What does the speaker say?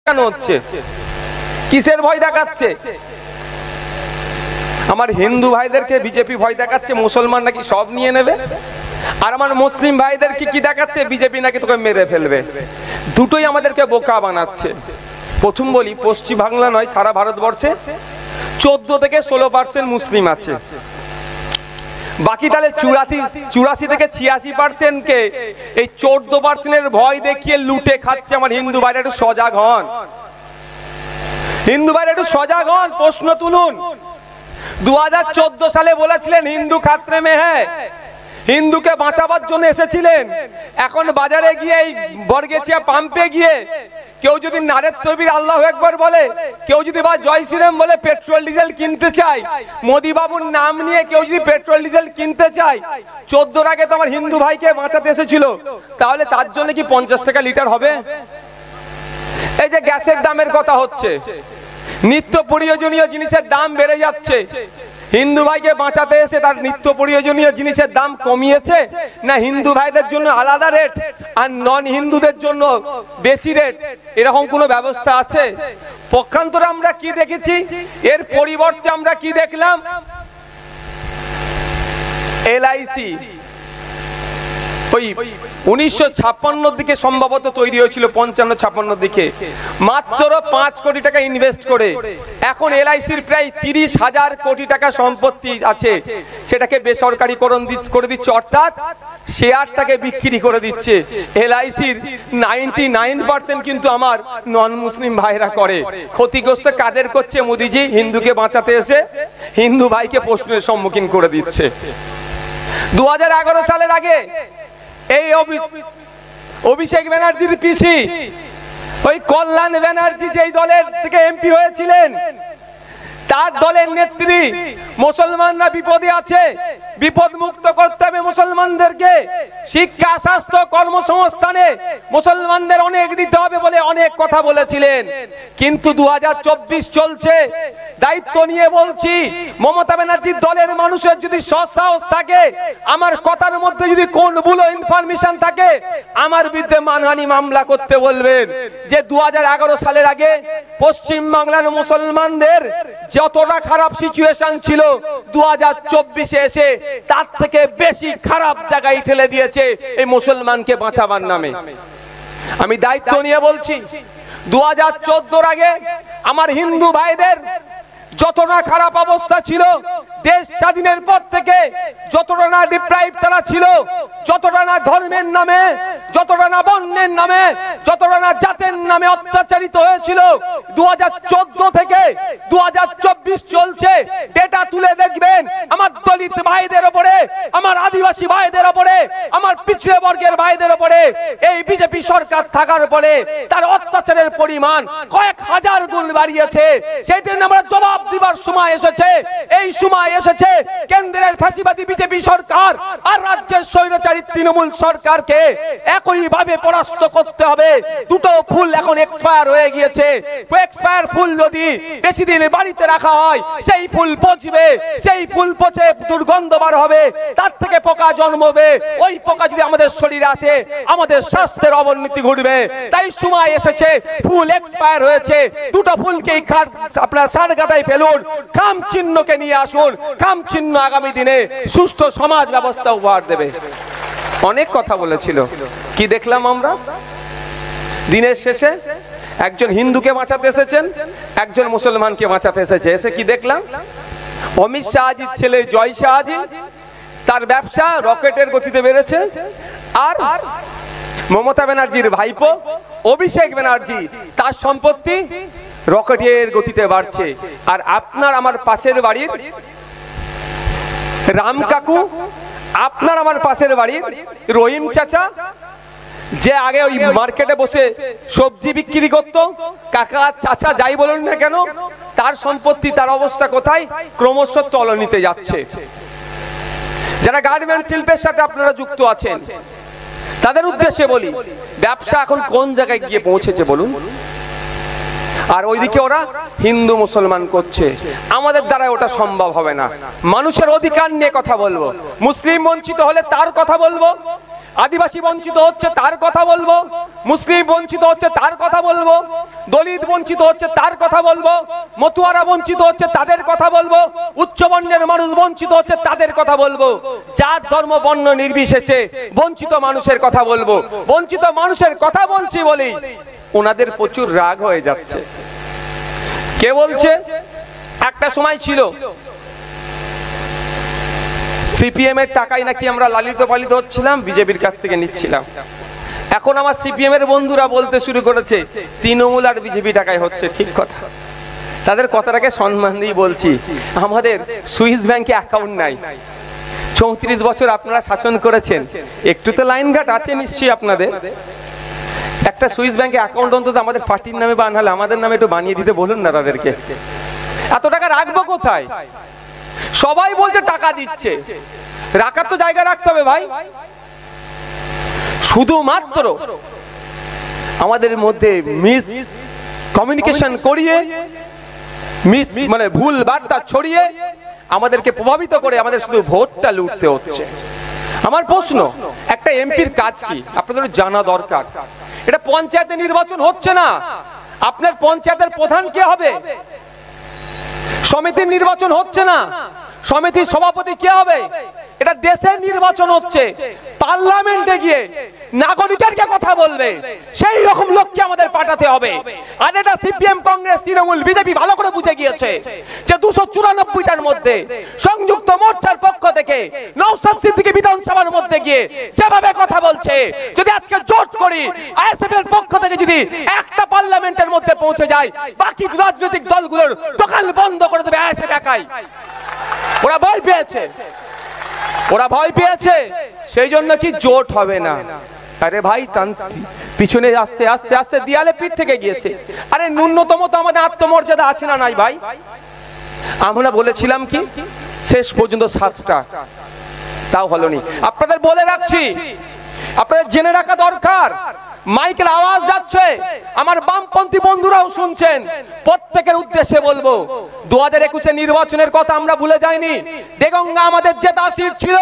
কেন হচ্ছে? কিসের ভয় দেখাচ্ছে? আমার হিন্দু ভাইদেরকে বিজেপি ভয় দেখাচ্ছে মুসলমান নাকি সব নিয়ে নেবে, আর আমার মুসলিম ভাইদেরকে কি দেখাচ্ছে? বিজেপি নাকি তোকে মেরে ফেলবে। দুটোই আমাদেরকে বোকা বানাচ্ছে। প্রথম বলি, পশ্চিম বাংলা নয়, সারা ভারতবর্ষে 14 থেকে 16% মুসলিম আছে। বাকি তাহলে 84 থেকে 86% কে এই 14% ভয় দেখিয়ে লুটে খাচ্ছে। আমার হিন্দু ভাইরা একটু সজাগ হন, হিন্দু ভাইরা একটু সজাগ হন, প্রশ্ন তুলুন। 2014 সালে বলেছিলেন হিন্দু খাতরে মে হ্যায়, হিন্দুকে বাঁচাবার জন্য এসেছিলেন। এখন বাজারে গিয়ে এই বরগেছিয়া পাম্পে গিয়ে কেউ যদি নারে তকবীর আল্লাহু আকবার বলে, কেউ যদি বা জয় শ্রীরাম বলে পেট্রোল ডিজেল কিনতে চায়, মোদি বাবুর নাম নিয়ে কেউ যদি পেট্রোল ডিজেল কিনতে চায়, 14 আগে তো আমার হিন্দু ভাইকে বাঁচাতে এসেছিল, তাহলে তার জন্য কি 50 টাকা লিটার হবে? এই যে গ্যাসের দামের কথা হচ্ছে, নিত্য প্রয়োজনীয় জিনিসের দাম বেড়ে যাচ্ছে, হিন্দু ভাইকে বাঁচাতে এসে তার নিত্য প্রয়োজনীয় জিনিসের দাম কমিয়েছে না হিন্দু ভাইদের জন্য আলাদা রেট আর নন হিন্দুদের জন্য বেশি রেট, এরকম কোনো ব্যবস্থা আছে? পক্ষান্তরে আমরা কি দেখেছি, এর পরিবর্তে আমরা কি দেখলাম? এলআইসি ওই 1956 দিকে সম্ভবত তৈরি হয়েছিল, 55-56 দিকে, মাত্র 5 কোটি টাকা ইনভেস্ট করে এখন এলআইসির প্রায় 30,000 কোটি টাকা সম্পত্তি আছে, সেটাকে বেসরকারীকরণ করে দিচ্ছে, অর্থাৎ শেয়ারটাকে বিক্রি করে দিচ্ছে। এলআইসির 99% কিন্তু আমার নন মুসলিম ভাইরা করে। ক্ষতিগ্রস্ত কাদের করছে? মোদিজি হিন্দুকে বাঁচাতে এসে হিন্দু ভাইকে প্রশ্নের সম্মুখীন করে দিচ্ছে। 2011 সালের আগে এই অভিষেক ব্যানার্জির পিসি ওই কল্যাণ ব্যানার্জি যেই দলের থেকে এমপি হয়েছিলেন, তার দলের নেত্রী মুসলমানরা বিপদে আছে, বিপদ মুক্ত করতে হবে মুসলমানদেরকে, শিক্ষা স্বাস্থ্য কর্মসংস্থানে মুসলমানদের অনেক দিতে হবে বলে অনেক কথা বলেছিলেন। কিন্তু 2024 চলছে, দায়িত্ব নিয়ে বলছি, মমতা ব্যানার্জির দলের মানুষের যদি সৎসাহস থাকে, আমার কথার মধ্যে যদি কোন ভুল ইনফরমেশন থাকে, আমার বিরুদ্ধে মানহানি মামলা করতে বলবেন। যে 2011 সালের আগে পশ্চিম বাংলার মুসলমানদের যতটা খারাপ সিচুয়েশন ছিল, 2024-এ এসে তার থেকে বেশি খারাপ জায়গায় ঠেলে দিয়েছে এই মুসলমানকে বাঁচাবার নামে। আমি দায়িত্ব নিয়ে বলছি, 2014 আগে আমার হিন্দু ভাইদের যতটা খারাপ অবস্থা ছিল, দেশ স্বাধীনের পর থেকে যতটা না ডিপ্রাইভ তারা ছিল, যতটা না ধর্মের নামে, যতটা না বর্ণের নামে, যতটা না জাতের নামে অত্যাচারিত হয়েছিল, 2014 থেকে 2024 চলছে। ডেটা তুলে দেখবেন, আমার দলিত ভাইদের উপরে, আমার আদিবাসী ভাইদের উপরে, আমার পিছড়ে বর্গের ভাইদের উপরে এই বিজেপি সরকার থাকার পরে তার অত্যাচারের পরিমাণ কয়েক হাজার গুণ বাড়িয়েছে। সেই জন্য আমরা জবাব দিবার সময় এসেছে। এই সময় এসেছে কেন্দ্রের ফাঁসিবাদী বিজেপি সরকার আর রাজ্যের স্বৈরাচারী তৃণমূল সরকারকে একইভাবে পরাস্ত করতে হবে। দুটো ফুল এখন এক্সপায়ার হয়ে গিয়েছে, এক্সপায়ার ফুল যদি বেশি দিন বাড়িতে রাখা হয়, সেই ফুল পচবে, সেই ফুল পচে দুর্গন্ধ বার হবে, তার থেকে পোকা জন্মবে। ওই পোকা যদি আমাদের শরীরে আসে, আমাদের স্বাস্থ্যের অবনতি ঘটবে। তাই সময় এসেছে, ফুল এক্সপায়ার হয়েছে, দুটো ফুলকেই আপনার সারগাটায় ফেলুন, খাম চিহ্নকে নিয়ে আসুন। খাম চিহ্ন আগামী দিনে সুষ্ঠু সমাজ ব্যবস্থা উপহার দেবে। অনেক কথা বলেছিল, কি দেখলাম আমরা? দিনের শেষে একজন হিন্দুকে বাঁচাতে এসেছেন, একজন মুসলমানকে বাঁচাতে এসেছে। এসে কি দেখলাম? অমিত শাহজির ছেলে জয় শাহজি, তার ব্যবসা রকেটের গতিতে বেড়েছে, আর মমতা ব্যানার্জির ভাইপো অভিষেক ব্যানার্জি, তার সম্পত্তি রকেটের গতিতে বাড়ছে। আর আপনার আমার পাশের বাড়ির রাম কাকু, আপনার আমার পাশের বাড়ির রহিম চাচা, যে আগে ওই মার্কেটে বসে সবজি বিক্রি করতো, কাকা চাচা যাই বলুন না কেন, তার সম্পত্তি, তার অবস্থা কোথায়? ক্রমশ তলানিতে যাচ্ছে। যারা গার্মেন্টস শিল্পের সাথে আপনারা যুক্ত আছেন, তাদের উদ্দেশ্যে বলি, ব্যবসা এখন কোন জায়গায় গিয়ে পৌঁছেছে বলুন? আর ওইদিকে ওরা হিন্দু মুসলমান করছে। আমাদের দ্বারা ওটা সম্ভব হবে না। মানুষের অধিকার নিয়ে কথা বলবো, মুসলিম বঞ্চিত হলে তার কথা বলবো, আদিবাসী বঞ্চিত হচ্ছে তার কথা বলবো, মুসলিম বঞ্চিত হচ্ছে তার কথা বলবো, দলিত বঞ্চিত হচ্ছে তার কথা বলবো, মতুয়ারা বঞ্চিত হচ্ছে তাদের কথা বলবো, উচ্চবর্ণের মানুষ বঞ্চিত হচ্ছে তাদের কথা বলবো, জাত ধর্ম বর্ণ নির্বিশেষে বঞ্চিত মানুষের কথা বলবো। বঞ্চিত মানুষের কথা বলছি বলেই ওনাদের প্রচুর রাগ হয়ে যাচ্ছে। কে বলছে? একটা সময় ছিল সিপিএম এর টাকাই নাকি আমরা লালিত পালিত হচ্ছিলাম, বিজেপির কাছ থেকে নিচ্ছিলাম। এখন আমার সিপিএম এর বন্ধুরা বলতে শুরু করেছে তৃণমূল আর বিজেপি টাকায় হচ্ছে। ঠিক কথা, তাদের কথাটাকে সম্মান দিয়ে বলছি। আমাদের সুইস ব্যাংকে অ্যাকাউন্ট নাই, 34 বছর আপনারা শাসন করেছেন, একটু তো লাইন ঘাট আছে নিশ্চয়ই আপনাদের। একটা সুইস ব্যাংকে অ্যাকাউন্ট অন্তত আমাদের পার্টির নামে বা নাহলে আমাদের নামে একটু বানিয়ে দিতে বলুন না তাদেরকে। এত টাকা রাখবো কোথায়? সবাই বলছে টাকা দিচ্ছে, রাখার তো জায়গা রাখতে হবে ভাই। শুধুমাত্র আমাদের মধ্যে মিস কমিউনিকেশন করিয়ে, মিস মানে ভুল বার্তা ছড়িয়ে আমাদেরকে প্রভাবিত করে আমাদের শুধু ভোটটা লুটতে হচ্ছে। আমার প্রশ্ন, একটা এমপির কাজ কি আপনাদের জানা দরকার। এটা পঞ্চায়েতে নির্বাচন হচ্ছে না, আপনার পঞ্চায়েতের প্রধান কে হবে? সমিতির নির্বাচন হচ্ছে না, সমিতির সভাপতি কে হবে? এটা দেশের নির্বাচন হচ্ছে। পার্লামেন্টে গিয়ে নাগরিকেরকে কথা বলবে সেই রকম লোককে আমাদের পাঠাতে হবে। আর এটা সিপিএম, কংগ্রেস, তৃণমূল, বিজেপি ভালো করে বুঝে গিয়েছে যে 294টার মধ্যে সংযুক্ত মোর্চার পক্ষ থেকে নওশাদ সিদ্দিকী বিধানসভার মধ্যে গিয়ে যেভাবে কথা বলছে, যদি আজকে জোট করি আইএসএফ এর পক্ষ থেকে যদি একটা পার্লামেন্টের মধ্যে পৌঁছে যায়, বাকি রাজনৈতিক দলগুলোর দোকান বন্ধ করে দেবে আইএসএফ একাই। ওরা ভয় পেয়েছে, ওরা ভয় পেয়েছে, সেই জন্য কি জোট হবে না। আরে ভাই, পিছনে আস্তে আস্তে আস্তে দেয়ালে পিঠ থেকে গিয়েছে। আরে ন্যূনতম তো আমাদের আত্মমর্যাদা আছে না নাই ভাই? আমরা বলেছিলাম কি শেষ পর্যন্ত 7টা, তাও হলোনি। আপনাদের বলে রাখছি, আপনাদের জেনে রাখা দরকার, মাইকের আওয়াজ যাচ্ছে, আমার বামপন্থী বন্ধুরাও শুনছেন, প্রত্যেকের উদ্দেশ্যে বলবো 2021 নির্বাচনের কথা আমরা ভুলে যাইনি। দেগঙ্গা আমাদের জেতা সিট ছিল।